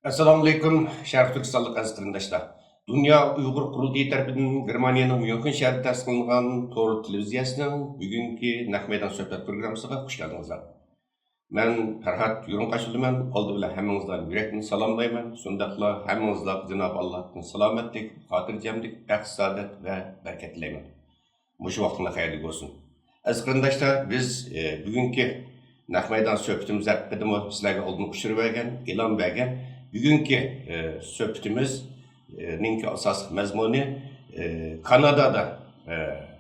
Assalamu alaikum, Şərq Türkistanlıq əziz qarindaşlar. Dünya Uyğur Qurultayı tərəfindən Germaniyanın Münxen şəhərində təsis qılınan Tor televiziyasının bugünkü Naq Meydan söhbət proqramısına xoş gəldinizlər. Mən Fərhad Yurunqaşılıman, oldu bilə həmmənizdən yürekdən salamlayman. Şundaqla həmmənizlər Cenab-ı Allah'tan salametlik, xatircəmlik, bəxt, saadət və bərəkət diləymən. Muşu vaxtında xeyirlik olsun. Əziz qarindaşlar, biz bugünkü Naq Meydan söhbətimiz haqqında sizlərə olduğunu uçurub verən, elan verən bugünkü söhbətimizin asas məzmunu Kanadada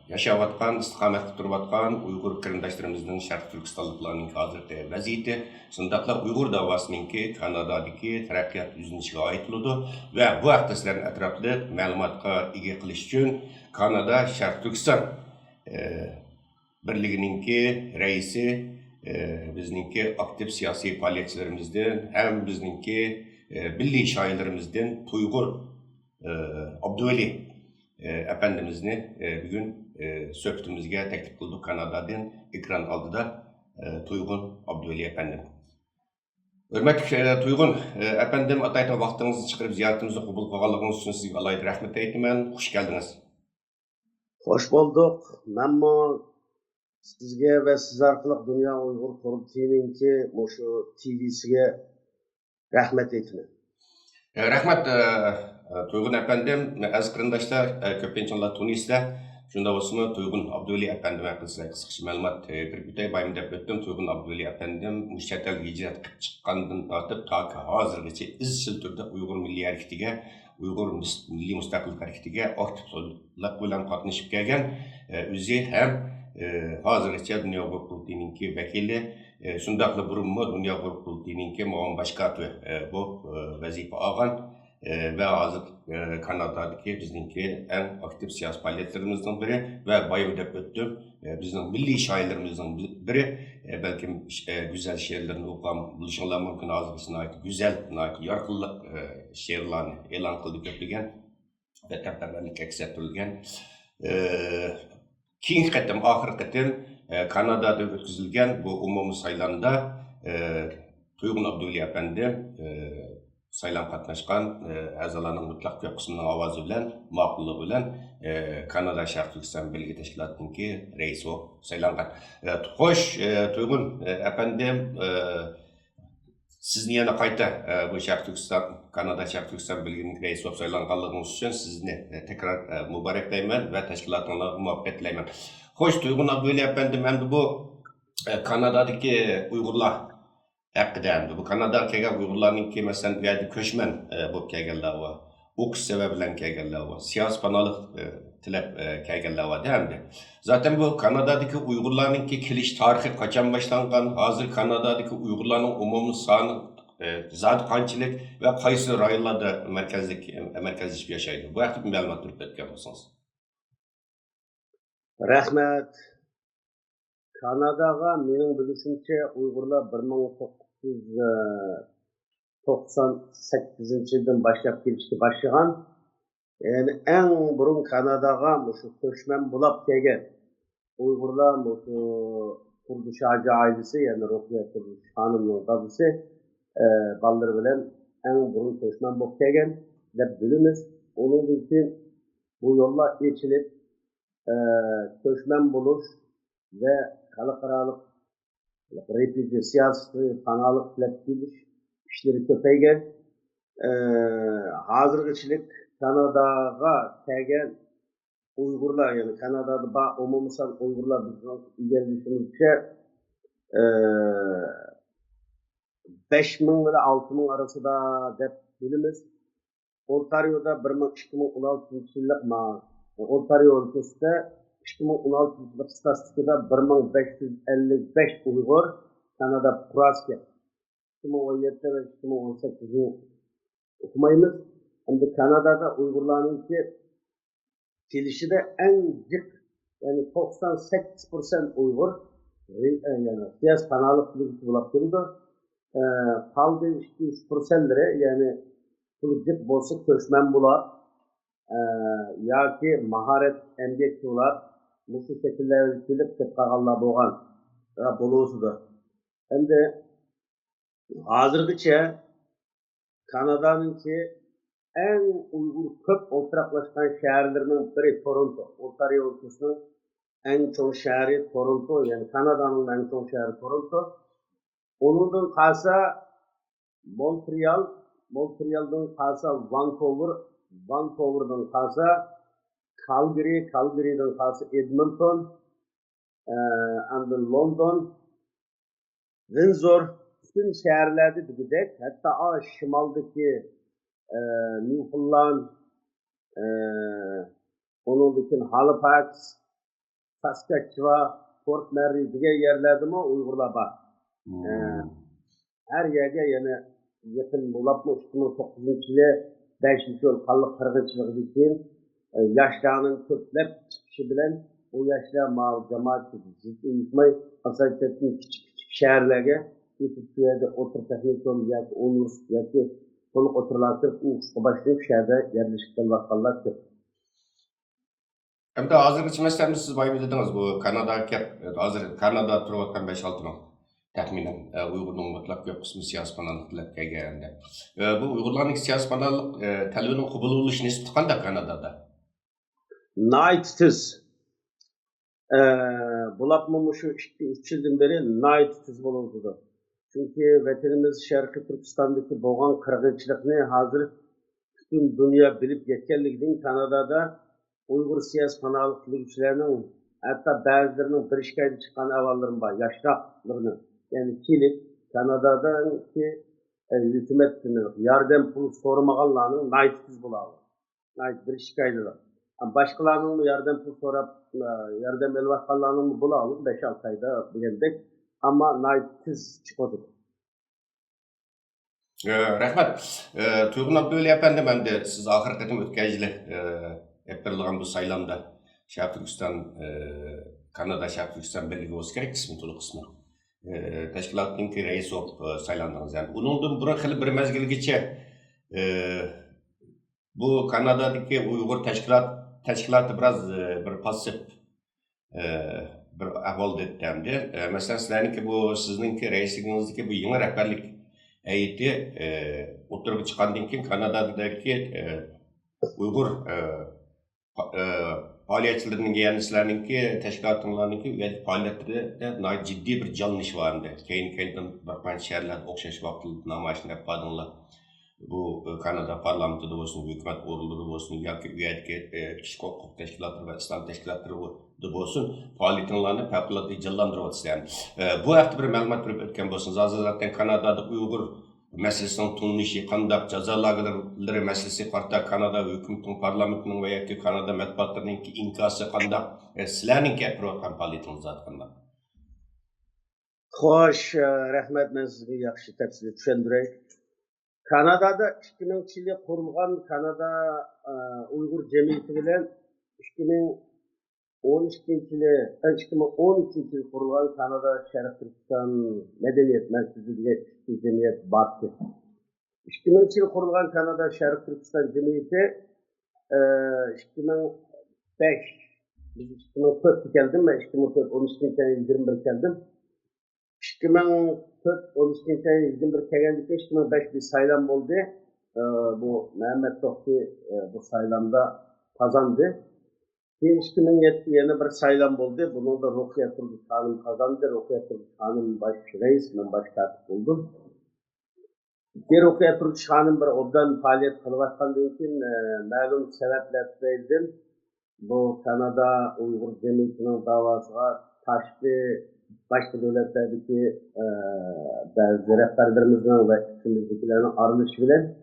yaşayatqan, istiqamətdə duruyatqan Uyğur qarindaşlarımızın Şərq Türkistanlıqlarının hazırki vəziyyəti, şundaqla Uyğur davasının Kanadadakı tərəqqiyat üzünüşünə aid oldu və bu haqda sizlərin ətraflı məlumatqa ega qilish üçün Kanada Şərq Türkistan birliginin reisi bizninki aktiv siyasi fəaliyyətçilərimizdən, həm bizninki milli şairlərimizdən Tuyğur Abduveli efendimizni bugün söhbətimizə təklif qıldı Kanadadan ekran aldıda Tuyğun Abduveli efendim. Hörmətli Tuyğun efendim, ataytan vaxtınızı çıxırıb ziyaretimizi qəbul qılğanlığınız üçün sizə alayda rəhmət aytman. Xoş gəldiniz. Hoş bulduk. Məmma sizge ve siz arqılıq Dünya Uyğur Qurultayı'nınki şu TV'siga rahmet etmen. Rəhmət Tuyğun efendim, əziz qarindaşlar, köpinçanlar Tunisdə şunda olsun Tuyğun Abduveli efendim haqqında qısqacha məlumat berib o'tay. Bayım deb o'tdim. Tuyğun Abduveli efendim chet elga hijrat qilib chiqqandan tortib toki hozirgacha izchil turda Uyğur milliy harakatiga, Uyğur milliy mustaqillik harakatiga aktivlik bilan qatnashib kelgan. O'zi ham hozirgacha Dünya Uyğur Qurultayı'nınki vakili, shundaqla burunmi Dünya Uyğur Qurultayı'nınki muavin başkatı bu vazifa olgan ve hozir Kanadadaki bizninki en aktif siyasi fəaliyyətlərimizdən biri ve bayım deb o'tdim. Bizning milliy şairlərimizdən biri, belki güzel şiirlerini okuyan buluşanlar mümkün hozirgisine güzel, yarqınlıq şiirlerini e'lon qildi ko'plagan ve təbərrülik aks ettirilgan. Keyingi qatim, oxirgi qatim Kanadada o'tkazilgan bu umumiy saylovda Tuyğun Abduveli efendi saylan qatnaşqan a'zolarning mutlaq ko'p qismining ovozi bilan, ma'qulligi bilan Kanada Şərq Türkistan Bilgi Təşkilatı'nınki reisi bo'lib saylangan. Xo'sh, Tuyğun efendim, sizni yana qayta bu Şərq Türkistan, Kanada Şərq Türkistan Bilgi'nin reisi bo'lib saylanganliginiz uchun sizni tekrar mübareklayman ve təşkilatına muvaffaqiyat tilayman. Xo'sh, Tuyğun Abduveli efendim, endi bu Kanadadaki Uyg'urlar haqqida, bu Kanadaga kelgan Uyg'urlarning masalan bu yerda ko'chman bo'lib kelganlar va o'qish sababi bilan kelganlar va siyosiy panohlik tilab kelganlar va hamda zaten bu Kanadadagi Uyg'urlarning kelish tarixi qachon boshlangan, hozir Kanadadagi Uyg'urlarning umumiy soni zot qanchalik va qaysi rayonlarda markazlashib yashaydi? Bu haqda ma'lumot berib o'tgan bo'lsangiz. Rahmet. Kanadaga mening bilishimcha Uyg'urlar 1998 yildan boshlab kelishga boshlagan. Yani en burun Kanadaga şu ko'chman bo'lib kelgan Uyg'urlar şu Kurdish Hacı ailesi, yani Rukiye Kurdish Hanım'ın dadisi balları bilen en burun ko'chman bo'lib kelgan deb bilamiz. Onun için bu yolla geçilip ko'chman bo'lish ve xalqaro refugee siyasi panohlik tilab kelish ishlari ko'paygan. Hozirgichilik Kanadaga kelgan Uyg'urlar, yani Kanadada umumiy Uyg'urlar bizning egallashimizcha 5000 ve 6000 arasında deb bilamiz. Ontario'da 2016 yillik Ontario ülkesinde 2016 yıllık statistikada 1555 Uygur Kanada Praske 2017 ve 2018'i okumayımız. Hem de Kanada'da Uygurların gelişi de en cık, yani 98% Uygur yani siyasi panohlik bilgisi bulup geliyor. Kaldı 3%'lere yani cık bolsa ko'chman bo'lib yoki maharet emgekçiler bu şekilde kelib qolganlar bo'lgan bo'luvsidir. Endi hozirgacha Kanada'nınki en Uygur köp oturaklaşkan şehirlerinin biri Toronto. Ontario ülkesinin en çok şehri Toronto. Yani Kanada'nın en çok şehri Toronto. Onundan kalsa Montreal, Montreal'dan kalsa Vancouver, Vancouver'dan kalsa Calgary, Calgary'dan kalsa Edmonton, and London, Windsor, bütün şehirlerde gidecek. Hatta şimaldaki Newfoundland, onun için Halifax, Saskatchewan, Fort Mary diye yerlerde mi Uygurlar var. Her yerde yani yakın bulapmış 2009 yılı 5. yıl kallık kırgınçılığı için yaşlarının köplep çıkışı bilen o yaşlar mal cemaat ciddi yıkmayı asayetinin küçük şehirlere Türkiye'de otur teknikum ya ki onur ya ki konuk oturulatıp başlayıp şehirde yerleşikten vakallar köp. Hem de hazır geçmezseniz siz bayım dediniz bu Kanada hazır Kanada turvatkan 5-6 yıl. Tahminen Uygur'un mutlak bir kısmı siyasi panalıkla geldi. Bu Uygurların siyasi panalık talebinin kabul oluş nisbeti kandak Kanada'da? Night'tiz. Bulapmamışı 3 yıldan beri night'tiz bulundu. Çünkü vatanımız Şarkı Türkistan'daki boğan kırgınçılıkını hazır bütün dünya bilip yetkenliğinin Kanada'da Uygur siyasi panalıklı güçlerinin hatta bazılarının bir şikayeti çıkan avalların var. Yaşlarının. Yani kilit Kanada'daki hükümetinin yardım pulu sormağanlarının naitsiz bulavı. Nait bir şikayeti var. Başkalarının yardım pulu sorup yardım elvatlarının bulavı 5-6 ayda bilindik. Ama naitsiz çıkmadı. Rahmet. Tuygun Abdüveli efendim hem de siz ahir katım ötkəcili hep birliğin bu saylamda Şarkı Türkistan Kanada Şarkı Türkistan Birliği olsa gerek kısmı tolu kısmı. Teşkilatınki reis olup saylandınız. Yani bunun bırakılı bir mezgilgiçe bu Kanada'daki Uygur teşkilatı biraz bir pasif bir ahval dettemdi. Mesela sizlerinki bu sizinki reisliğinizdeki bu yeni rehberlik heyeti oturup çıkandan keyin Kanada'daki Uygur faaliyetçilerinin yeğenlerinki teşkilatlarınki faaliyetleri ciddi bir canlış vardı. Keyin bakman şehirler okşaş vakti namayışını yapadınlar. Bu Kanada parlamentoda olsun, hükümet orulları olsun, yoki üyedeki kişi hukuk teşkilatları ve İslam teşkilatları da olsun, faaliyetlerini favqulodda canlandırıp yani. Bu hafta bir malumat verip ötken bolsunuz. Zaten Kanada'da Uygur meselesinin tunuşu, kandak cezalarları meselesi karta Kanada hükümetin parlamentinin veya ki Kanada matbuatlarının inkası kandak sizlerinin yapılan faaliyetiniz zaten. Hoş, rahmet ben sizge yaxşı tafsil tushundirey. Kanada'da 2000 yılı kurulgan Kanada Uygur Cemiyeti bilen 2012 yılı kurulgan Kanada Şarkı Türkistan Medeniyet Merkezi diye bir cemiyet battı. 2000 yılı kurulgan Kanada Şarkı Türkistan Cemiyeti 2005 biz 2004 geldim ve 2004 13. 21 geldim. 2004 13. 21 kelgendikten 2005 bir saylam oldu. Bu Mehmet Tohti bu saylamda kazandı. 2007 yeni bir saylam oldu. Bunu da Rukiye Turgut Hanım kazandı. Rukiye Turgut Hanım baş reis, ben baş katip oldum. Bir Rukiye Turgut Hanım bir obdan faaliyet kılıvatkandığı için malum sebeplerden bu Kanada Uygur Cemiyeti'nin davasına taştı. Başka devletlerdeki bazı rehberlerimizden ve içimizdekilerin arınışı bilen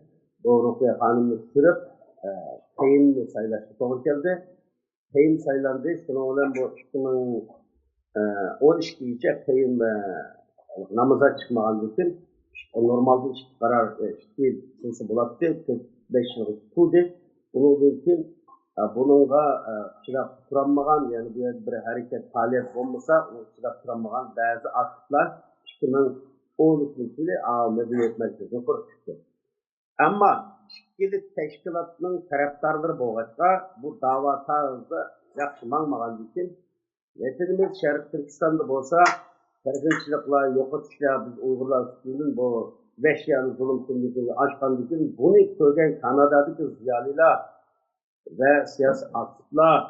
bu Rukiye Hanım'ı sürüp Kayın sayılaştı. Doğru geldi. Kayın sayılandı. Sonra olan bu 2012 gece Kayın namaza çıkmağın için normalde karar sınısı bulattı. 5 yıl tutuldu. Bunun için bununla çırak turanmağın, yani bir hareket faaliyet olmasa o çırak turanmağın bazı aktılar 2013 yılı Medeniyet Merkezi'ne kurup çıktı. Ama şirket teşkilatının taraftarları boğaçta bu dava tarzı yakışmağın için yetenimiz Şarkı Türkistan'da olsa kırgınçılıkla, yok etişle biz Uygurlar tutuyoruz bu vəhşiyani zulüm kılmışını aşkan için bunu kögen Kanada'daki ziyaliler ve siyasi aktifler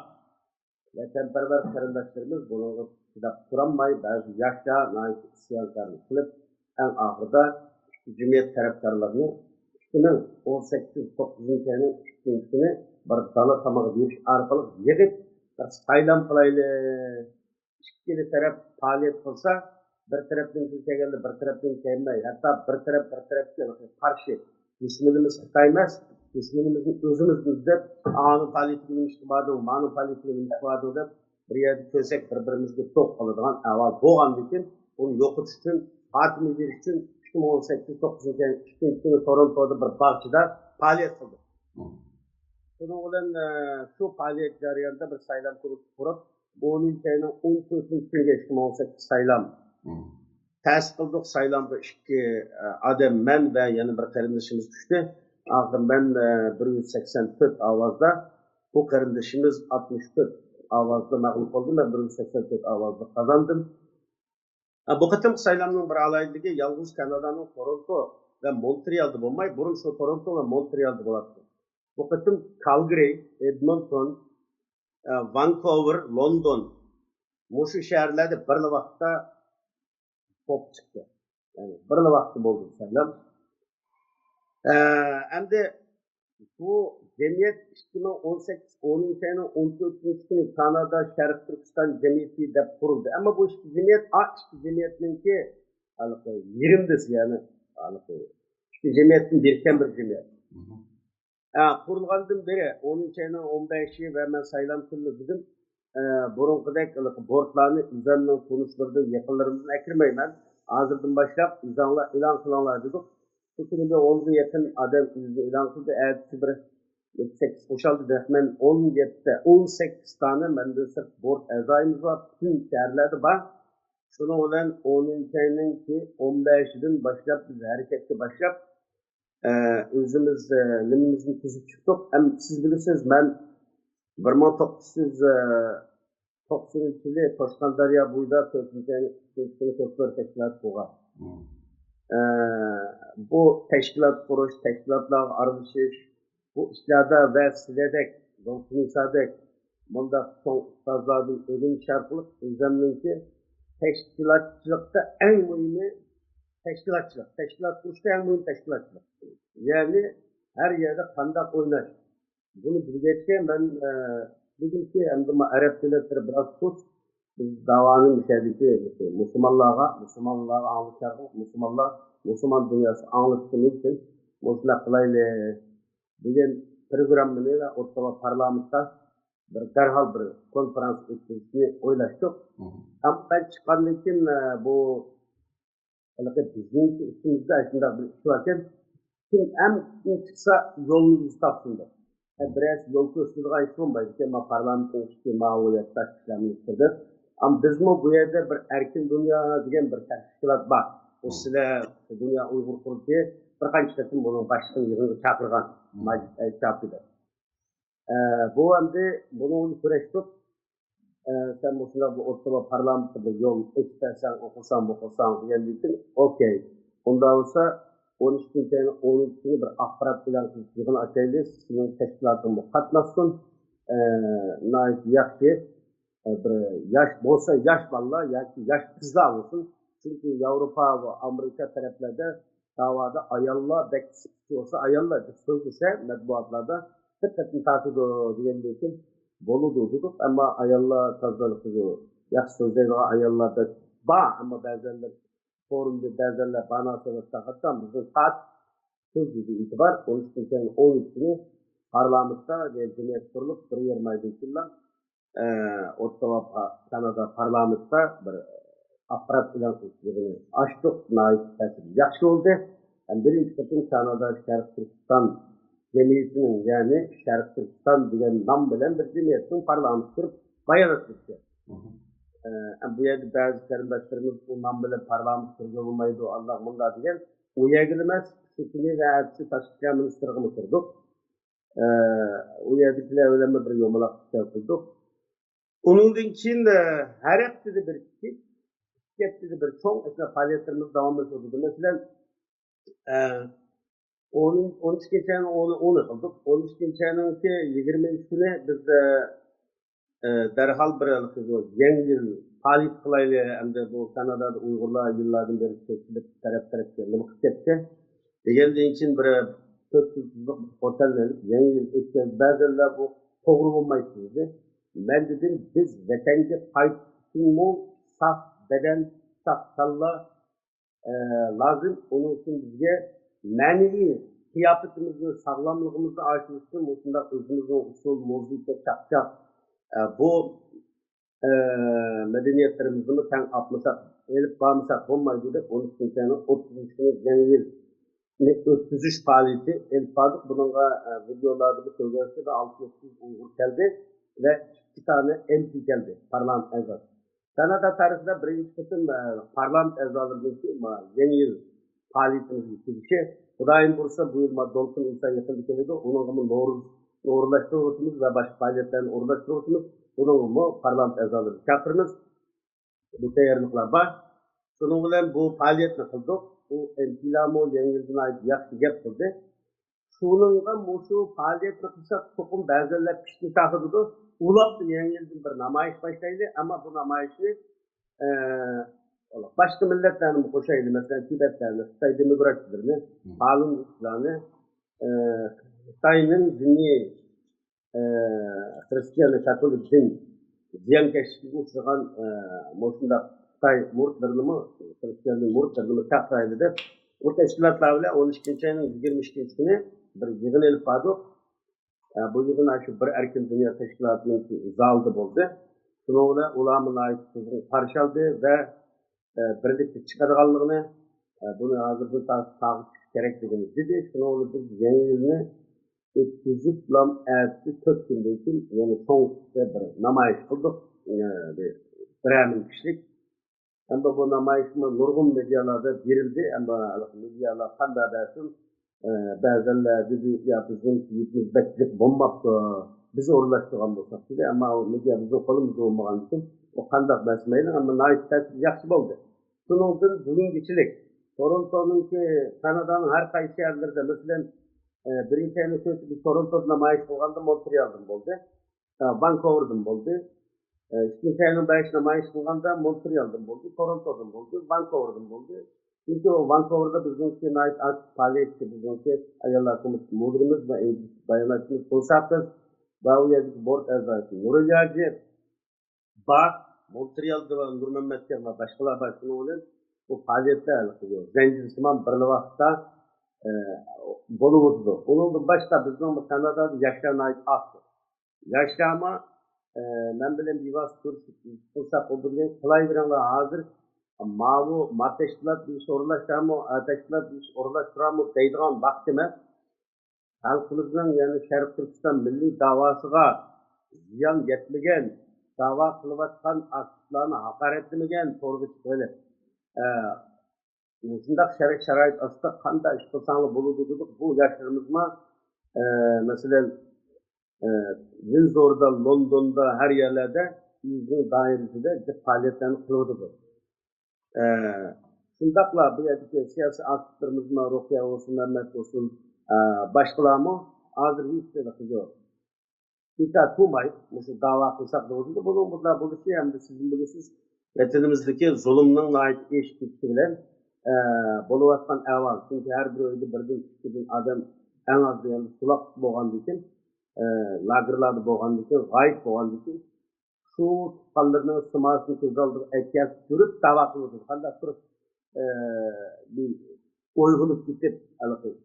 ve temperver karındaşlarımız bunu kitap kuramay bazı yaşta naik isyanlarını kılıp en ahırda Cumhuriyet taraftarlarını 2018-9 senenin ikincisini bir dala tamağı bir arkalık yedip saylam kılaylı ikili taraf faaliyet kılsa bir taraftan Türkiye'ye bir taraftan sevmeyi hatta bir taraftan karşı düşmanımız Xitay'mez düşmanımızın özümüzde anı faaliyetinin iştibadı manı faaliyetinin iştibadı da bir yerde kösek birbirimizde çok kalıdığın avaz doğan için onu yok için hatim edilir için 2018-9 senenin Toronto'da bir parçada faaliyet kıldı. Bunun şu faaliyet jarayonida bir saylam kurup onun senenin 14. günü 2018 saylam təsis qıldık saylamda iki adam ben ve yana bir kardeşimiz düştü. Ağzım ben 184 avazda bu kardeşimiz 64 avazda mağlup oldu. Ben 184 avazda kazandım. Bu kıtım saylamın bir alaylığı yalnız Kanada'nın Toronto ve Montreal'da bulmayı. Burun şu Toronto ve Montreal'da bulattı. Bu kıtım Calgary, Edmonton, Vancouver, London Muşu şehirlerde bir vakta top çıktı. Yani bir vakti oldu saylam. Hem de bu cemiyet 2018 10. senenin 14. günü Kanada Şərq Türkistan Cemiyeti de kuruldu. Ama bu cemiyet cemiyetinin ki yerimdesi yani cemiyetin birken bir cemiyet. Kurulgandan beri 10. senenin 15'i ve ben saylam kıldı dedim. Burunqidek bortlarını üzerine konuşturdu, yakınlarımızın ekirmeymen. Hazırdan başlap ilan kılanlar dedik. Türkiye'de 10'a yakın adam ilan kıldı. Ertesi bir 8 boşaldı desmen 17'de 18 tane ben de sırf bort ezayımız var. Tüm şehirlerde var. Şunu olan 10. senenin ki 15'den başlap biz harekette başlap özümüz nimimizin tüzüp çıktık. Hem siz bilirsiniz ben 1990 yılı Toshqandaryo bo'yida 4. To'rtlar tashkilot bo'lgan. Bu tashkilot qurish, tashkilotlarga aralashish, bu ishlarda va sizlardek, do'stlarimdek bunda ustozlarning o'zini sharqliq o'zimninki tashkilotchilikda eng muhimi tashkilotchilik. Tashkilot qurishda eng muhim tashkilotchilik. Ya'ni her yerde qandaq o'ynash. Bunu bilgeçken ben bugünkü hem de Arap devletleri biraz tut biz davanın müşahedesi Müslümanlığa anlatacak Müslüman dünyası anlattığımız için Müslüman kılayla bugün programını da ortada parlamentta bir derhal bir konferans ettiğini oylaştık. Ama ben çıkanın için bu bizim üstümüzde aslında bir şey varken kim en çıksa yolunu tapsındır. Biraz yol köşkülüğü ayıplanmaydı ki parlamentin işi mağlubiyet taşıklarını istedik. Ama bizim bu yerde bir erkin dünya diyen bir teşkilat var. O size dünya Uygur kurdu diye bir kançetin bunun başlığını yığını çapırgan çapıdır. Bu anda bunu süreçtik. Sen bu ortada parlamentte yol istersen okusan diyen için okey. Ondan olsa 13 senenin 13 bir akbarat bilen yığın açaylı sizin teşkilatını katlasın. Yaxşı bir yaş olsa yaş valla yaş kızlar olsun. Çünkü Avrupa ve Amerika taraflarda davada ayarlar bekçisi olsa ayarlar söz ise medbuatlarda tıkkatını takip edilen için bolu durduk ama ayarlar kazanıklı yaş sözleri ayarlarda var ama bazenler forumda bazılarla bana sorarsa hatta bizim saat sözcüğü itibar 13 senenin 13'ünü parlamentta ve cumhuriyet kurulup 1.20 yılında Ottawa Kanada parlamentta bir aparat ilan kılışını açtık. Naik yaxşı oldu. Yani birinci kısım Kanada Şərq Türkistan Cemiyeti'nin yani Şərq Türkistan diyen nam bilen bir cemiyetin parlamento kurup bayanat tuttu. Bu yerde bazı kardeşlerimiz bu nam bilen parlamento kurulmaydı Allah bunlar diyen uyargılamaz sütünü ve hepsi taşıyan ministerliğini kurduk. Uyardıklar öyle bir yomalak yapıldık. Onun için her haftada bir kişi, haftada bir çok faaliyetlerimiz devam ediyordu. Mesela 13 geçen onu kıldık. 13 geçenki 23 günü biz derhal bir yangi yıl faaliyet kılaylı hem de bu Kanada'da Uygurlar yıllardan beri çekilip taraftarlık ketdi. Degendiğin için bir 400 yıllık otel verip yangi yıl ötken bazılar bu doğru olmaydı. Ben dedim biz vatanga qaytishning saf beden saf kalla lazım. Onun için bizge manevi kıyafetimizni, sağlamlığımızı artırmak için bunda özümüzün usul, mevzuda çakçak bu medeniyetlerimizi sen atmasak, elip bağımsak olmaydı da onun için seni 33 yeni yıl ötüzüş faaliyeti elip bağdık. Bununla videolarda bu sözlerse de 600 Uygur geldi ve 2 tane MP geldi. Parlament ezalı. Kanada tarihinde birinci kısım parlament ezalarındaki yeni yıl faaliyetimiz bitirişi. Hudayın bursa bu yıl dolkun insan yakın dikeliyordu. Onun doğrulaştırıyorsunuz ve başka faaliyetlerini uğurlaştırıyorsunuz. Bunun mu parlament ezaları çakırınız. Bu teyarlıklar var. Şunun bilen bu faaliyetini kıldık. Bu emtilamo yeni yıldan ait yakşı gep kıldı. Şununla şu faaliyetini kılsak toplum bazılarla pişti takıdıdı. Ulap yeni yıldan bir namayış başlaydı ama bu namayışı başka milletlerini koşaydı. Mesela Tibetlerini, Xitay demokrasilerini, Falun İslam'ı, Xitay'ın dini Hristiyan Katolik din ziyankeşliği uçurgan Moşunda Xitay muritlerini mi, Hristiyan'ın muritlerini mi takraydı da bu teşkilatlarla 12. ayının 22. günü bir yığın elip adı. Bu yığın aşı bir erkin dünya teşkilatının zaldı oldu. Şununla ulamın ait sözünü karşıladı ve birlikte çıkarganlığını bunu hazırda takip gerektiğini dedi. Şununla biz yeni yılını 300 lam ertesi 4 günden için yani son bir namayış kıldık. Bir kişilik. Hem de bu namayışımı nurgun medyalarda verildi. Ama medyalar kanda dersin bazıları dedi ya bizim yüzümüz beklik bomba bizi uğraştıran bulsak dedi ama o medya bizim kolumuzda olmayan için o kandak besmeyle ama naik tesir yakşı oldu. Şunun bugün geçilik. Toronto'nun ki Kanada'nın her kayısı yerlerde mesela birinci ayın ötesi Toronto'da namayış olganda Montreal'dan oldu. Vancouver'dan oldu. İkinci ayının başı namayış olganda Montreal'dan oldu. Toronto'dan oldu. Vancouver'dan oldu. Çünkü o Vancouver'da bizimki ait aktif faaliyetçi bizimki ayarlar komutu müdürümüz ve bayanlarımız konsertimiz ve o yerdeki board ezası Nuriyacı Bak Montreal'da ve Nur Mehmet Kerma başkalar başkanı olan bu faaliyette alakıyor. Zencirsiman bir vakitte bulunurdu. Onun başta bizim bu Kanada'da yaşlarına ait aktı. Yaşlama ben bileyim bir vasıf fırsat olduğunu kolay biranlar hazır mavu mateşkilat bir iş uğraştıramı, ateşkilat bir iş uğraştıramı deydiğin vaktime halkımızın yani Şerif Türkistan milli davasıga ziyan yetmegen, dava kılıvatkan aktiflarına hakaret etmegen sorguç böyle. Şundak şerait asıda kanda iş kılsanlı bulududuk bu yaşlarımızma mesela Windsor'da, London'da her yerlerde yüzün dairesinde faaliyetlerini kılıyordu. Şundakla bu yerdeki siyasi aktiflerimiz Rukiye olsun, Mehmet olsun, başkalarımı hazır hiç de bakıyor. Dikkat tutmayıp, mesela dava kılsak da olsun, bunun burada buluşuyor hem de sizin bilirsiniz, vatanımızdaki zulümden ait eşitlikle buluvatkan eval. Çünkü her bir öyle bir adam en az yani sulak boğandı için, lagırlarda boğandı için, gayet boğandı için, şu kallarının sımasını kızaldır, etkiyat sürüp dava kılıyordur. Kanda sürüp bir uygulup gidip,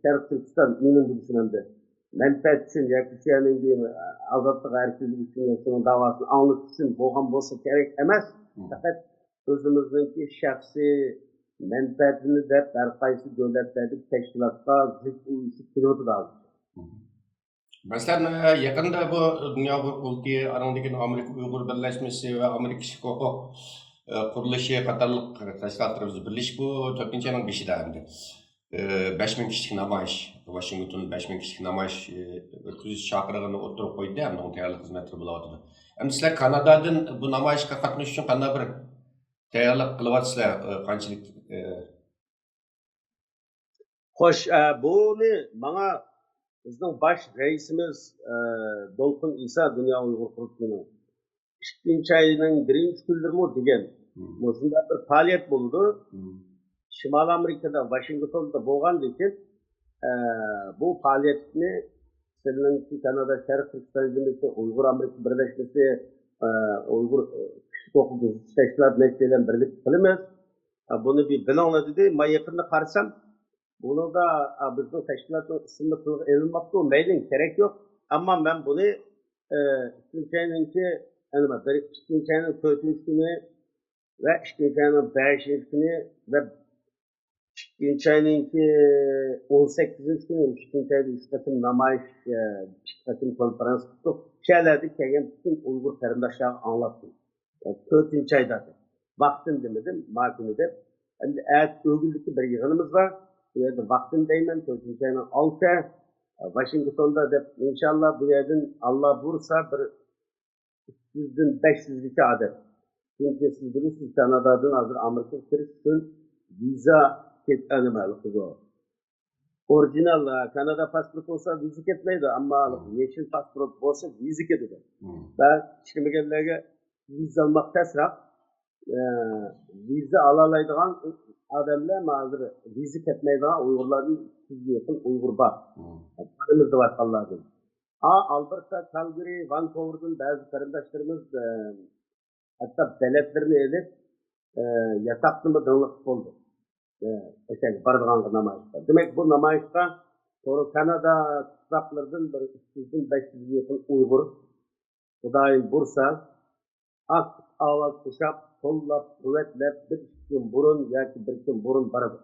Şerif Türkistan minimum düşünümde. Menfaat için, yakışıyanın diyeyim, azatlık erkizlik için, yaşamın davasını anlık için boğan bolsa gerek emez. Fakat özümüzdeki şahsi menfaatini de berkaysı devletlerdeki teşkilatta zıt uyuşup kılıyordu da azıcık. Mesela yakında bu Dünya Hukuk'u arasındaki Amerika Uygur Birleşmesi ve Amerika Kişi Hukuk kuruluşu katarlık teşkilatlarımız birleşip bu 4. ayının 5'i de 5000 kişilik namayış, Washington 5000 kişilik namayış ötküzüş çakırığını oturup koydu hem de onun tayarlık hizmetleri bulavatdı. Hem sizler Kanada'dan bu namayışka katılış için qanday bir tayarlık kılıvatsızlar qanchalik Hoş, bunu bana bizning baş reisimiz Dolqun İsa Dünya Uyghur Kuruluşu'nun ikkinchi ayının birinchi kunlarimi degan shunday bir faoliyat bo'ldi. Shimoliy Amerikada, Washingtonda bo'lgan lekin bu faoliyatni Seninki Kanada Şərq Türkistan Cumhuriyeti Uyghur Amerika Birleşmesi Uyghur Kişilik Hukuku Teşkilatı Neşriyle birlikte kılımız. Bunu bir bilonla dedi. Ben yakında karşısam bunu da bizim teşkilatın isimli kılığı edilmekte. Meylin gerek yok. Ama ben bunu ikinci ayının 4. günü ve ikinci ayının 5. günü ve İkinci ayının 18. günü, ikinci ayda 3 katım namayış, 2 katım konferans tuttuk. Şeylerde kelgen bütün Uygur karindaşlarına anlattım. 4. ayda vaktin demedim, vakini de. Hem de eğer örgütlükte bir yığınımız var. Bu vaktin deymen, 4. ayının 6. Washington'da da inşallah bu yerden Allah vursa bir 300'den 500'lük adet. Çünkü siz bilirsiniz Kanada'dan hazır Amerika için viza ketmeli o. Orijinal Kanada pasport olsa viza ketmeydi ama yeşil pasport olsa viza ketedi. Ben işlemegenlerge viza almak tesrak viza alalaydıgan adamlar hazır viza ketmeydigan Uygurların 200'e yakın Uygur var. Paramızda var Allah'ın. Alberta, Calgary, Vancouver'dan bazı kardeşlerimiz hatta devletlerini edip yasaklama dağılık oldu. Barıdığan namayışta. Demek bu namayışta sonra Kanada tutsaklardan 300-500 yakın Uygur, Kudayın Bursa, ak ağla kuşap, kollap, kuvvetlep, bir gün burun, belki bir gün burun barıdı.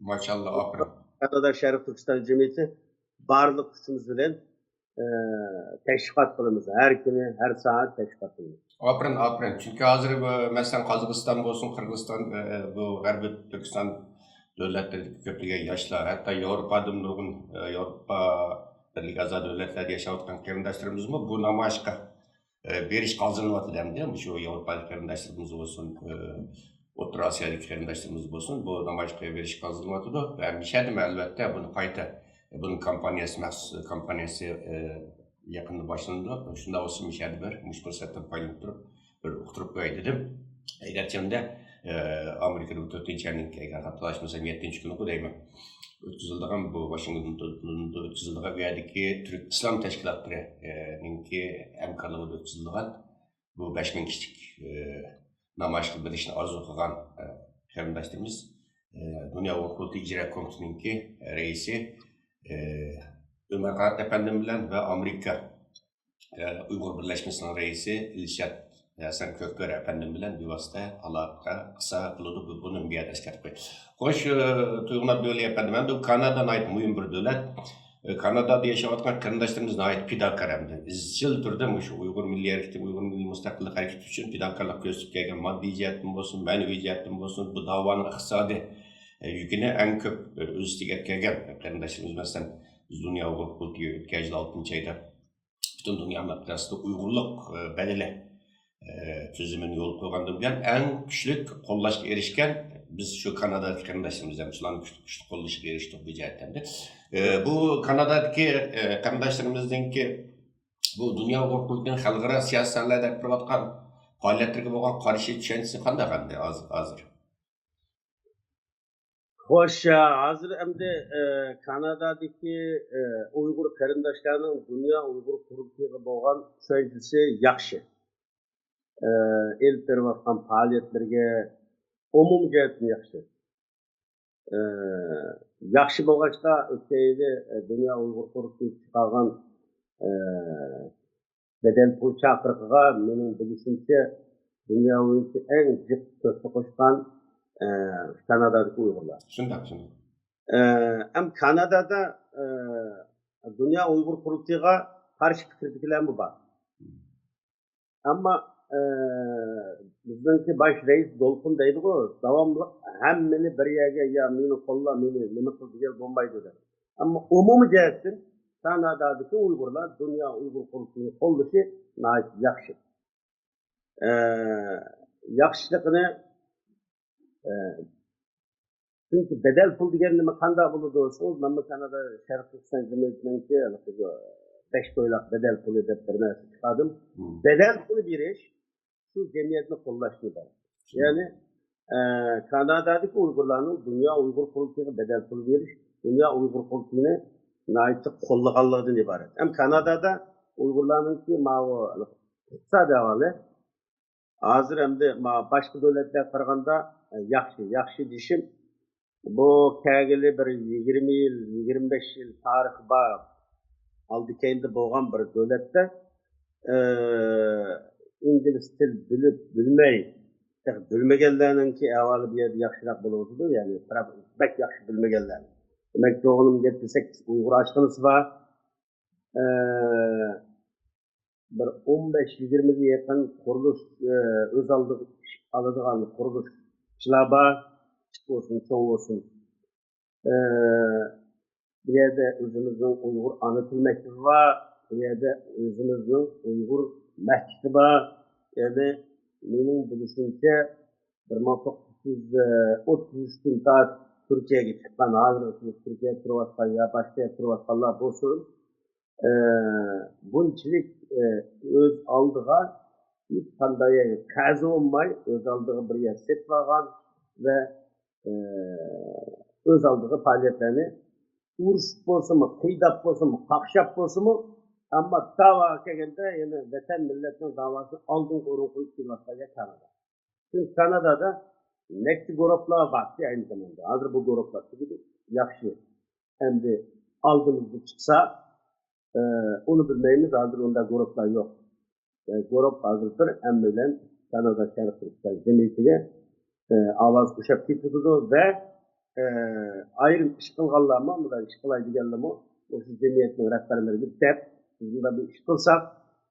Maşallah, aferin. Kanada Şərq Türkistan Cumhuriyeti barlık kuşumuz bilen teşkilat kılımız. Her günü, her saat teşkilat kılımız. Aferin, aferin. Çünkü hazır mesela Kazakistan olsun, Kırgızistan, bu Garbi Türkistan devletleri köprüge yaşlar. Hatta Avrupa'da nurgun Avrupa Birliği azad devletleri yaşayotgan qarindoshlarimiz bu namoyishga berish qoldiryapti deymiz. Shu Avrupalik qarindoshlarimiz bo'lsin, O'rta Osiyolik qarindoshlarimiz bo'lsin, bu namoyishga berish qoldiryapti. Va mishadim albatta buni qayta bunun kampaniyasi maxsus kampaniyasi yaqinda boshlandi. Shunda o'sha mishadi bir fursatdan foydalanib turib bir uqtirib qo'yay dedim. Agarchanda Amerika'da 4. ayning hattolaşmasam 7. günü deyman. O'tkazilgan bu Washingtonda o'tkazilgan bu yerdagi Türk İslam Teşkilatları'nınki hamkorligida o'tkazilgan bu 5000 kishilik namoyish qilib berishni orzu qilgan qarindoshlarimiz Dünya Uyghur İcra Komitesininki reisi Ömer Karat efendim bilen ve Amerika Uyghur Birleşmesi'nin reisi İlşat Hasan Kökber efendim bilen bir vasıta alaka kısa kılıdı bunun bir adres katı. Hoş Tuygunlar Döveli efendim. Ben de Kanada'dan ait mühim bir devlet. Kanada'da yaşayotgan qarindoshlarimiz ait fidakar hamda izchil turda shu Uyg'ur milliy harakati, Uyg'ur milliy mustaqillik harakati uchun fidokorlik ko'rsatib kelgan moddiy jihatdan bo'lsin, ma'naviy jihatdan bo'lsin, bu da'voni iqtisodiy yükini en ko'p o'z ustiga kelgan qarindoshlarimiz masalan Dünya Uyghur Kurultayı o'tkazdi 6. ayda butun dunyo miqyosida Uyg'urlik belirli tüzümünü yol koygandan buyon en kuchli qo'llashga erishgan biz şu Kanada'daki qarindoshlarimiz shularni kuchli qo'llashga erishdik bu jihatdan. Bu Kanada'daki qarindoshlarimizningki bu Dünya Uyghur Kurultayı'nın xalqaro siyosatlarda qilayotgan faoliyatlarga bo'lgan qarshi tushunchasi qanday hozir? Hoş, hazır hem de Kanada'daki Uygur karindaşlarının Dünya Uygur Kurultayı'na bo'lgan tushunchasi yaxshi. El berayotgan faoliyatlarga umum jihatdan yaxshi. Yaxshi bo'lg'achqa o'tgan yili Dünya Uygur Kurultayı chiqargan bedel pul chaqiriqiga mening bilishimcha dunyoning eng jiq to'siq qo'shgan Kanada'daki Uygurlar. Shunday. Hem Kanada'da Dünya Uygur Kurultayı'na karşı fikirdekiler mi var? Ama bizimki baş reis Dolqun deydi o, devamlı hemmeni bir yerge ya meni kolla meni nima qildi diye bombaydı dedi. Ama umumi jihatdan Kanada'daki Uygurlar Dünya Uygur Kurultayı'nı qo'llashi yaxshi. Yaxshiligini Çünkü bedel pul degan nima qanday bo'ladi desangiz, mana Kanada Sharq Turkiston Cumhuriyetininki 5 to'ylaq bedel puli deb bir narsa chiqardim. Bedel puli berish shu jamiyatni qo'llashni iborat. Ya'ni Kanadadagi Uyg'urlarning Dunyo Uyg'ur qurultiyiga bedel pul berish, Dunyo Uyg'ur qurultiyini qo'llaganligidan iborat. Ham Kanadada Uyg'urlarningki iqtisodiy ahvoli hozir endi boshqa davlatlarga qaraganda yaxshi deyishim, bu kelgili bir 20 yil, 25 yil tarixi bor oldi keyinda bo'lgan bir davlatda ingliz til bilmay bilmaganlarninki ahvoli bu yerda yaxshiroq bo'ladi, ya'ni bak yaxshi bilmaganlar. Demak, o'g'lim 7-8 Uyg'ur oshxonasi bor. Bir 15-20 ga yaqin qurilish o'z oldiga oladigan qurilishchilar bor, kichik bo'lsin, cho'ng bo'lsin. Bu yerda o'zimizning Uyg'ur ona til maktabi bor, bu yerda o'zimizning Uyg'ur masjidi bor. Ya'ni mening bilishimcha 1933dan tortib Turkiyaga chiqqan, hozir Turkiyaga turayotgan yo boshqa yerga turayotganlar bo'lsin, bunchalik o'z oldiga hech qanday qazi olmay o'z oldiga bir yer setib olgan va o'z oldiga faoliyatlarni urushib bo'lsinmi, qiydab bo'lsinmi, qaqshab bo'lsinmi, ammo da'voga kelganda yana vatan millatning da'vosini oldinga o'rin qo'yib kelayotgan Kanada. Çünkü Kanada'da nekti gruplar var ki aynı zamanda. Hazır bu gruplar gibi yaxşı. Hem de aldığımızda çıksa onu bilmeyimiz, hazır onda gruplar yok. Yani grup hazırdır. Hem de Kanada Sharq Turkiston Cumhuriyeti'ne avaz kuşap getirdi ve ayrım iş kılganlar mı, bu da iş kılaydıganlar mı, o şu cemiyetin rehberleri bir dep, bizim de bir iş kılsak,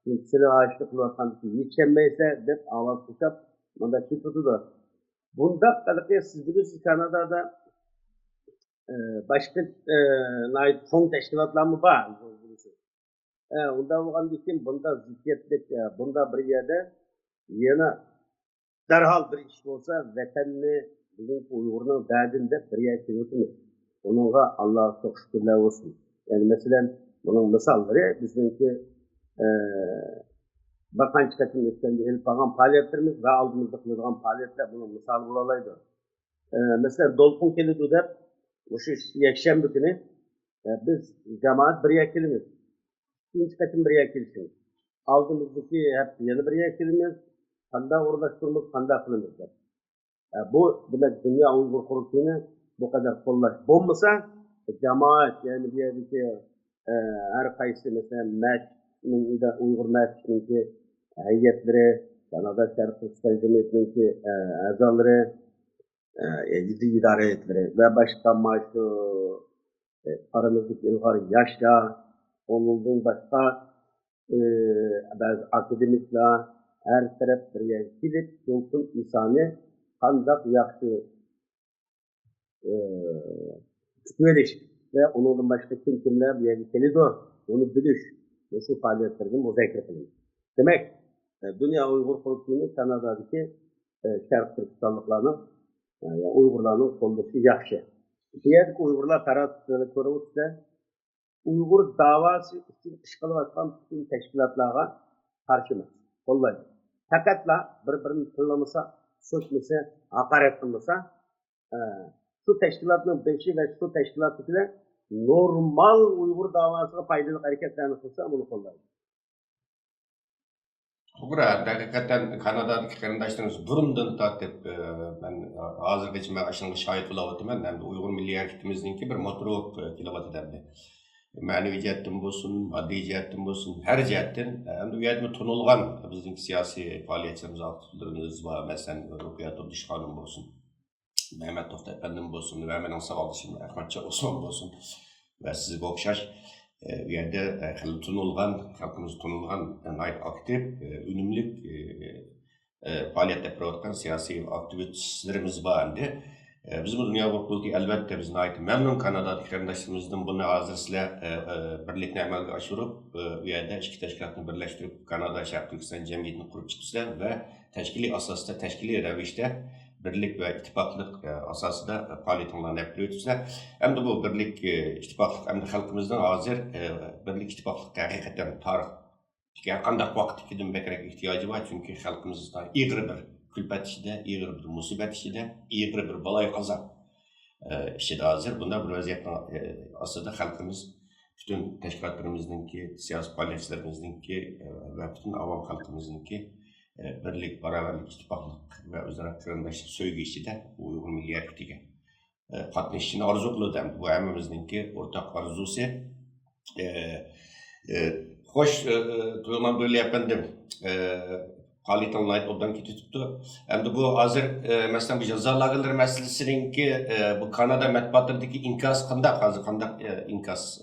silah ağaçlı kılarsan yetişemeyse dep avaz kuşap bunda getirdi de. Bunda kadar siz bilirsiniz Kanada'da başka son teşkilatlar mı var? Onda olan için bunda zikriyetlik, bunda bir yerde yine derhal bir iş olsa vatanını bizim Uygur'un derdinde bir yer çevirtmiyor. Onunla Allah'a çok şükürler olsun. Yani mesela bunun misalları bizimki bakan çıkartın üstünde el falan faaliyetlerimiz ve aldığımızda kılınan faaliyetler bunun misal bulalaydı. Mesela Dolpun Kelidu da bu şu Yekşembe günü biz cemaat bir yakilimiz. İkinci katın bir yakilişimiz. Aldığımızdaki hep yeni bir yakilimiz. Kanda uğraştırmamız, kanda kılımızdır. Bu demek Dünya Uygur Kurultayı'nı bu kadar kollaş. Olmasa cemaat yani bir yerdeki her kayısı mesela Uygur Merkez'indeki heyetleri, Kanada Sharq Turkiston Cumhuriyeti'ndeki azaları, idare heyetleri ve başka maaşı aramızdaki ilgari yaşla, onundan başka bazı akademikler her taraf bir yer gidip yolsun insanı kandak yakşı tutuyoruz ve onundan başka kimler bir yer geliyor, onu biliş, şu faaliyetlerini mozaik yapılıyor. Demek Dünya Uygur Kurultayı'nın Kanada'daki Sharq Turkistanlıklarının yani Uygurlarının konusu yaxşı. Diğer Uygurlar tarafından korunursa Uygur davası için işgalattan bütün teşkilatlara karşı mı? Kollaydı. Fakatla birbirini tırlamasa, sökmese, hakaret kılmasa şu teşkilatın beşi ve şu teşkilatı normal Uygur davasına faydalı hareketlerini kılsa bunu kollaydı. To'g'ri, haqiqatan Kanadadagi qarindoshlarimiz burundan tortib men hozirgacha men shunga shohid bo'lyapman. Endi Uyg'ur milliy harakatimizningki bir motori kelyapti endi. Ma'naviy jihatdan bo'lsin, moddiy jihatdan bo'lsin, har jihatdan endi u yerda tunilgan bizning siyosiy faoliyatlarimiz, aktivlarimiz bor. Masalan, Ruqiyya Abdushonim bo'lsin, Mehmet To'xta apandim bo'lsin, va mening savoldishim Ahmadjon Osmon bo'lsin va sizga o'xshash bu yerda tunilgan, xalqimiz tunilgan aktiv, unumli faoliyat yapayotgan siyosiy aktivistlarimiz bor endi. Bizim Dünya Uygur Kurultayı elbette bizni ait memnun Kanada'daki kardeşlerimizden bunu hazır sizler birlikte amalga oshirib, bu yerda ikki tashkilotni birlashtirib Kanada Sharq Turkiston jamiyatini qurib chiqibsizlar va tashkiliy asosda, tashkiliy ravishda birlik ve ittifaklık asasında faaliyetinlerini yapıp ötürse, hem de bu birlik ittifaklık hem de halkımızdan hazır birlik ittifaklık hakikaten tarih. Çünkü kandak vakit gidin bekerek ihtiyacı var çünkü halkımızda iyi bir külfet işide, iyi bir musibet işide, iyi bir balay kaza işide hazır. Bunda bir vaziyetin aslında halkımız bütün teşkilatlarımızdaki, siyasi faaliyetçilerimizdeki ve bütün avam halkımızdaki birlik, beraberlik, ittifaklık ve özara kırındaşlık söygü işide Uygur Milli Hareketi'ne katılışını arzu kılıdı. Bu hemimizdeki ortak arzusu. Hoş, Tuyulman böyle efendim faaliyet anlayıp odan tuttu. Hem de bu hazır mesela bu ceza lagıları meselesinin ki bu Kanada matbuatındaki inkas kandak hazır kandak inkas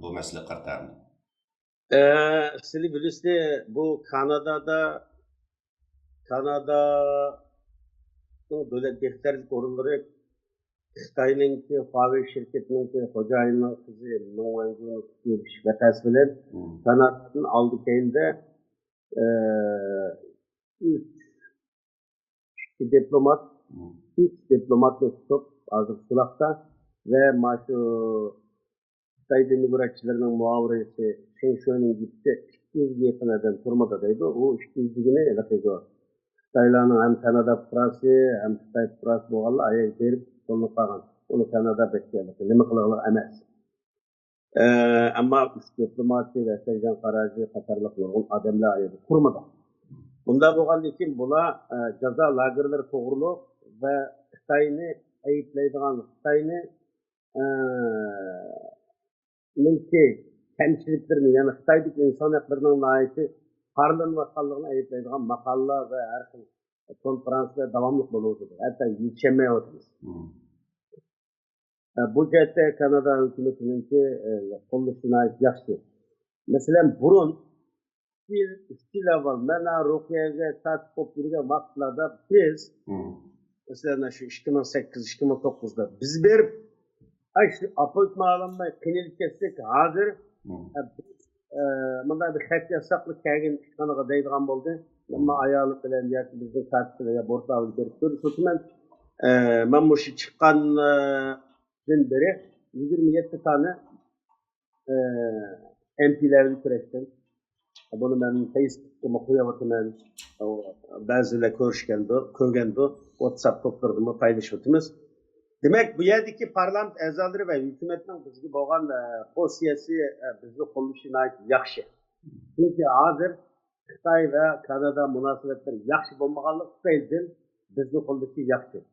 bu mesele kartağında. Siz bilirsiniz bu Kanada'nın böyle defterlik orunları Xitay'ınki Huawei şirketininki hocayının kızı Novancı'nın tutulmuş vakası bilen Kanada'nın aldı keyinde üç diplomatla tutup hazır sulakta ve maçı Xitay demokratçılarının muaviresi Shen Shui'nin gitti 200 yakın eden turmadadaydı. O 200'lüğüne yakıydı. Xitaylarının hem Kanada Fransı hem Xitay Fransı boğalı ayağı verip sonunu kalan. Onu Kanada bekliyorlar. Nime kılığılar emez. Ama diplomatçı ve Seycan Karaci Katarlıkların adamla ayağı kurmadı. Bunda boğan için buna ceza lagırları doğrulu ve Xitay'ını ayıplaydıgan Xitay'ını mülki temsilcilerini yani Xitay'daki insan haklarının layıkı Harlan vasallarına ayıplaydıgan makalla ve her şey konferansla devamlı bulunduğudur. Hatta yetişemeye oturmuş. Bu cihette Kanada hükümetininki konuşuna ait yaxşı. Mesela burun iki level mena Rukiye'ye saat kopyayla vaktlarda biz mesela şu 2008-2009'da biz bir şu apıltma alanında kenilik kestik hazır bunda bir xet yasaklı kegin işkanıga deydigan oldu. Ama ayarlık bilen ya bizden kartı veya bortağı berip görüşüyorsun. Ben bu şey çıkan beri 27 tane MP'lerini süreçten. Bunu ben Facebook'ta koyuyorum. Bazılarıyla görüşken WhatsApp toplarımı paylaşıyoruz. Demek bu yerdeki parlament əzaları ve hükümetin bizgi boğan o siyasi bizgi konuşuna ait yaxşı. Çünkü hazır Xitay ve Kanada münasebetleri yaxşı bulmağanlık Xitay'dan bizgi konuşu yaxşı.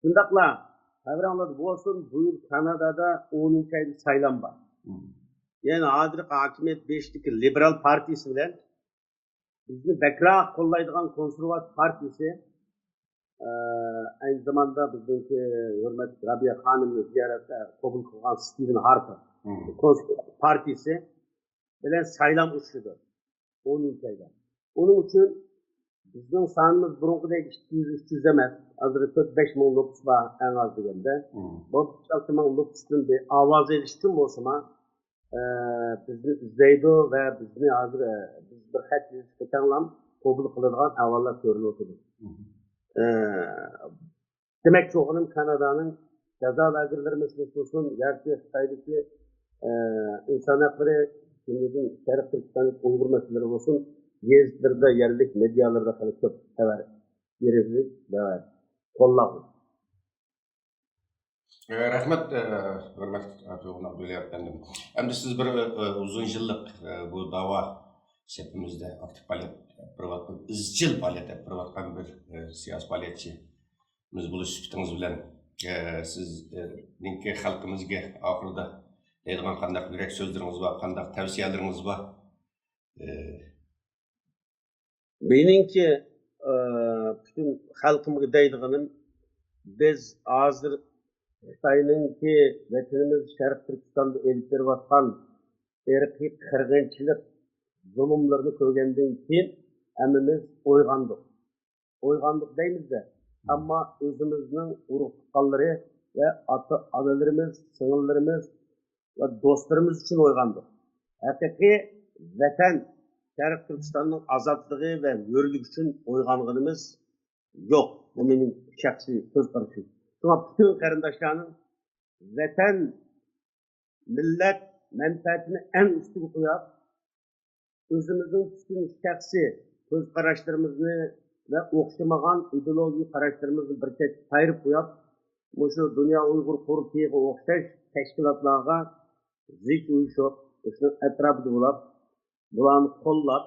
Şundakla Havranlar bu olsun bu yıl Kanada'da 10. ayda saylan var. Yani hazır hakimiyet 5'teki Liberal Partisi bilen bizni bekra kollaydıgan Konservatif Partisi aynı zamanda bizimki hürmet Rabia Hanım'ı ziyarette kabul kılan Stephen Harper Partisi bilen saylam uçuyordu 10 ülkede. Onun için bizim sanımız burunqudaki 200-300 emez. Hazır 4-5 min nüfus var en az degende. Bu 6 min nüfusun bir avaz ediştim olsa bizni izleydi ve bizni hazır biz bir xat yazıştıklarla kabul kılıngan avallar görünüyordu. Demek ki onun Kanada'nın ceza lagırları meselesi olsun, gerçi Xitay'daki insan hakları, şimdinin Şerif Türkistan'ın Uygur meseleleri olsun, gezdirde yerlik medyalarda kalıp çok sever, gerekli ve kollağı. Rahmet, hürmet Tuygun Abdülay efendim. Hem de siz bir uzun yıllık bu dava şeklinde aktif faaliyet yapıp, izcil faaliyet yapıp bir siyasi faaliyetçi biz buluştuğunuz bilen siz linki halkımızga ahırda deydigan qandaq yürek sözleriniz var, qandaq tavsiyeleriniz var. Benimki bütün halkımıza deydiganim biz hazır Xitay'ınki vatanımız Şerif Türkistan'da elip beriyotgan erki qirg'inchilik zulümlerini görgenden keyin hammamiz uyg'ondik deymiz de ama o'zimizning urug' tuqqanlari ve ata-onalarimiz, singillarimiz ve dostlarımız için uyg'ondik. Haqiqiy vatan Şerif Türkistan'ın azadlığı ve hürlük için uyg'onganimiz yok. Bu benim şahsi söz karışım. Şuna bütün kardeşlerin vatan, millet menfaatini en üstün koyup, özümüzün bütün şahsi söz karışlarımızı ve okşamagan ideoloji karışlarımızı bir tek ayırıp koyup, şu Dünya Uygur Kurultayı'na okşaş teşkilatlarına zik uyuşup, şunun etrafında bulup, bulanı kollap,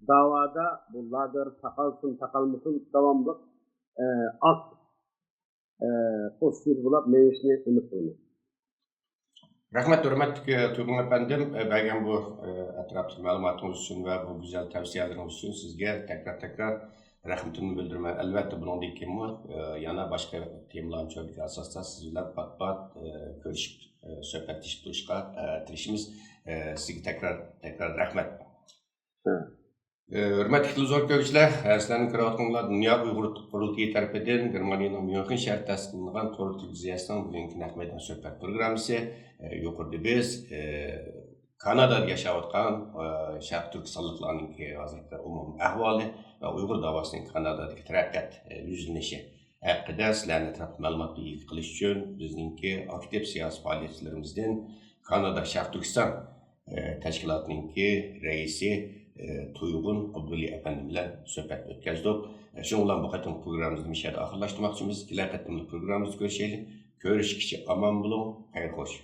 davada bu lager takalsın takalmasın devamlı ak pozitif bulup meyvesini ümit kılıyor. Rahmet, hürmetli Tuygun efendim, belki bu etraflı malumatınız için ve bu güzel tavsiyeleriniz için sizge tekrar rahmetimi bildirme. Elbette bunun değil ki yana başka temaların çöpük asasda sizler pat görüşüp söhbetleşip duruşka tirişimiz. Sizge tekrar rahmet. Hürmetli zor görüşler, sizlerin kıraatınlar Dünya Uygur Kurultayı tarafından Germaniyanın München şehri tasdiqlangan To'g'ri televiziyasining bugungi naqd suhbat programmasi yuqorida biz Kanadada yashayotgan Sharq Turkistonliklarning hozirgi umumiy ahvoli va Uyg'ur davosining Kanadadagi taraqqiyot yuzlanishi haqida sizlarni atrofli ma'lumot qilish uchun bizningki aktiv siyosiy faoliyatlarimizdan Kanada Sharq Turkiston tashkilotininki raisi Tuygun Abdulli efendi bilan suhbat o'tkazdik. Shu bilan bu qatim programmamizni mishada oxirlashtirmoqchimiz. Kelar qatimli programmamizda ko'rishaylik. Ko'rishguncha omon bo'ling. Xayr xo'sh.